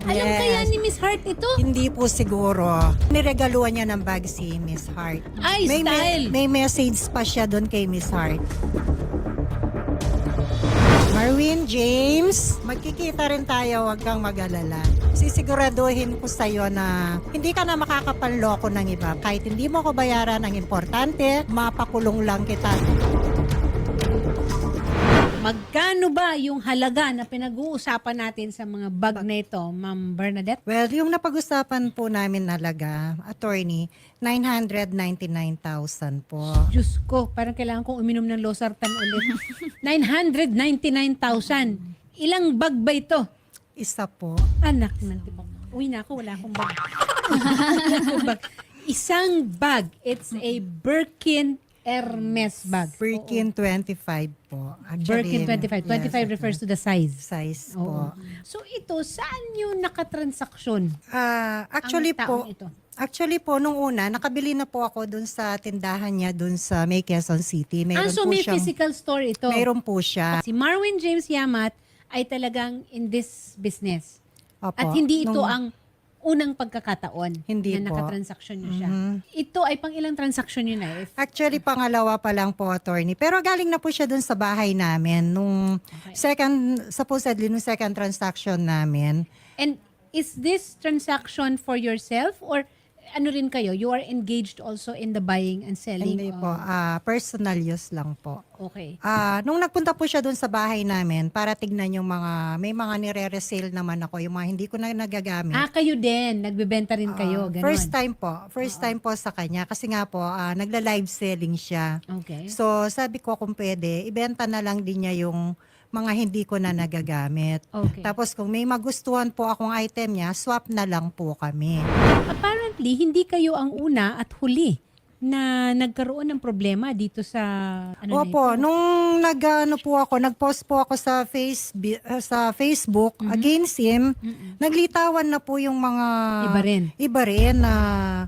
Alam Yes. kaya ni Miss Hart ito? Hindi po siguro. Niregaluhan niya ng bag si Miss Hart. Ay, style. May message pa siya doon kay Miss Hart. Marwin, James, magkikita rin tayo, wag kang mag-alala. Sisiguraduhin ko sa'yo na hindi ka na makakapanloko ng iba. Kahit hindi mo ko bayaran ang importante, mapakulong lang kita. Magkano ba yung halaga na pinag-uusapan natin sa mga bag na ito, Ma'am Bernadette? Well, yung napag-usapan po namin talaga, attorney, 999,000 po. Diyos ko, parang kailangan kong uminom ng losartan ulit. 999,000. Ilang bag ba ito? Isa po. Anak ng tibok. Uwi na ako, wala akong bag. Bag. Isang bag. It's a Birkin Hermes bag. Birkin 25 po. Birkin 25. 25 yes, refers to the size. size Oo. po. So ito, saan yung nakatransaksyon? Actually ang po, taong ito? actually po, nung una, nakabili na po ako dun sa tindahan niya dun sa May Quezon City. So may physical store ito. Mayroon po siya. Si Marwin James Yamat ay talagang in this business. Opo. At hindi ito Nung- ang unang pagkakataon Hindi na po. nakatransaksyon niyo siya. Mhm. Ito ay pang ilang transaksyon niyo na? Actually, pangalawa pa lang po, attorney. Pero galing na po siya dun sa bahay namin. Nung supposedly, nung second transaction namin. And is this transaction for yourself or ano rin kayo? You are engaged also in the buying and selling? Hindi of- po. Personal use lang po. Okay. Nung nagpunta po siya dun sa bahay namin para tignan yung may mga nire-resale naman ako, yung mga hindi ko na nagagamit. Kayo din. Nagbebenta rin kayo. Ganon. First time po. First time po sa kanya. Kasi nga po, nagla-live selling siya. Okay. So, sabi ko kung pwede, ibenta na lang din niya yung mga hindi ko na nagagamit. Okay. Tapos kung may magustuhan po akong item niya, swap na lang po kami. Apparently, hindi kayo ang una at huli na nagkaroon ng problema dito sa ano Opo, na ito. nung nag-post po ako sa Facebook against him, naglitawan na po yung mga Iba rin. na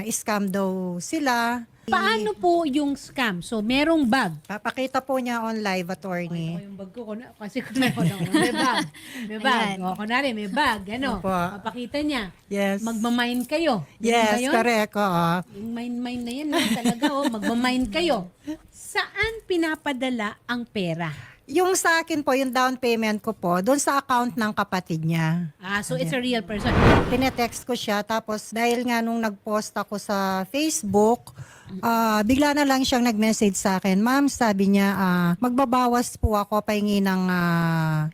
scam daw sila. Paano po yung scam? So, merong bag. Papakita po niya on live, attorney. Yung bag ko, kasi may bag. May bag. O, kunwari, may bag. Ano? Opo. Papakita niya. Yes. Magmamine kayo. Ganun ba Yes, yun? correct. Oo. Yung mine na yan, talaga. Magmamine kayo. Saan pinapadala ang pera? Yung sa akin po, yung down payment ko po, doon sa account ng kapatid niya. So it's a real person. Tinetext ko siya, tapos dahil nga nung nag-post ako sa Facebook, bigla na lang siyang nag-message sa akin. Ma'am, sabi niya, magbabawas po ako, pahingi ng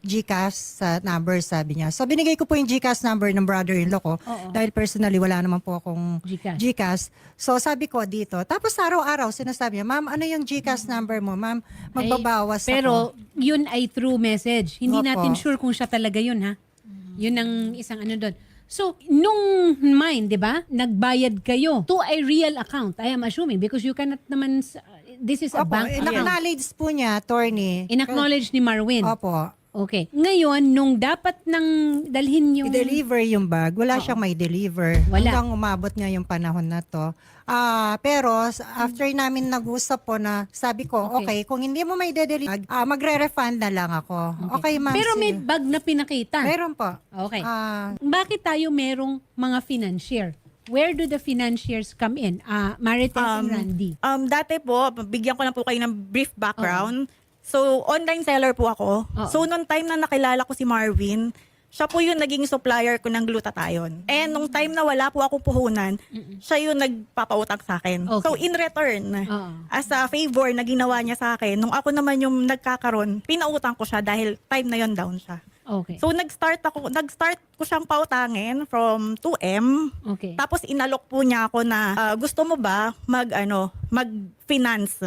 GCash sa number, sabi niya. So binigay ko po yung GCash number ng brother-in-law ko, dahil personally wala naman po akong GCash. So sabi ko dito, tapos araw-araw sinasabi niya, ma'am, ano yung GCash number mo? Ma'am, magbabawas Pero yun ay through message. Hindi Opo. natin sure kung siya talaga yun, ha? Yun ang isang ano doon. So, nung mine, di ba, nagbayad kayo to a real account, I am assuming, because you cannot naman, this is a Opo, bank account. in-acknowledge po niya, attorney. In-acknowledge ni Marwin. Opo. Okay. Ngayon, nung dapat nang dalhin yung... I-deliver yung bag, wala siyang may deliver. Wala. Hanggang umabot nga yung panahon na to. Pero after namin nag-usap po na sabi ko, okay, kung hindi mo may deliver, magre-refund na lang ako. Okay, ma'am. Pero may sige. bag na pinakita. Meron po. Okay. Ah, Bakit tayo merong mga financier? Where do the financiers come in? Marites and Randy. Dati po, bigyan ko na po kayo ng brief background. So, online seller po ako. So, nung time na nakilala ko si Marvin, siya po yung naging supplier ko ng glutathione. And nung time na wala po akong puhunan, siya yung nagpapautang sa akin. Okay. So, in return, Oo. as a favor na ginawa niya sa akin, nung ako naman yung nagkakaroon, pinautang ko siya dahil time na yon down siya. Okay. So, nag-start ko siyang pautangin from 2M. Okay. Tapos inalok po niya ako na gusto mo ba mag-finance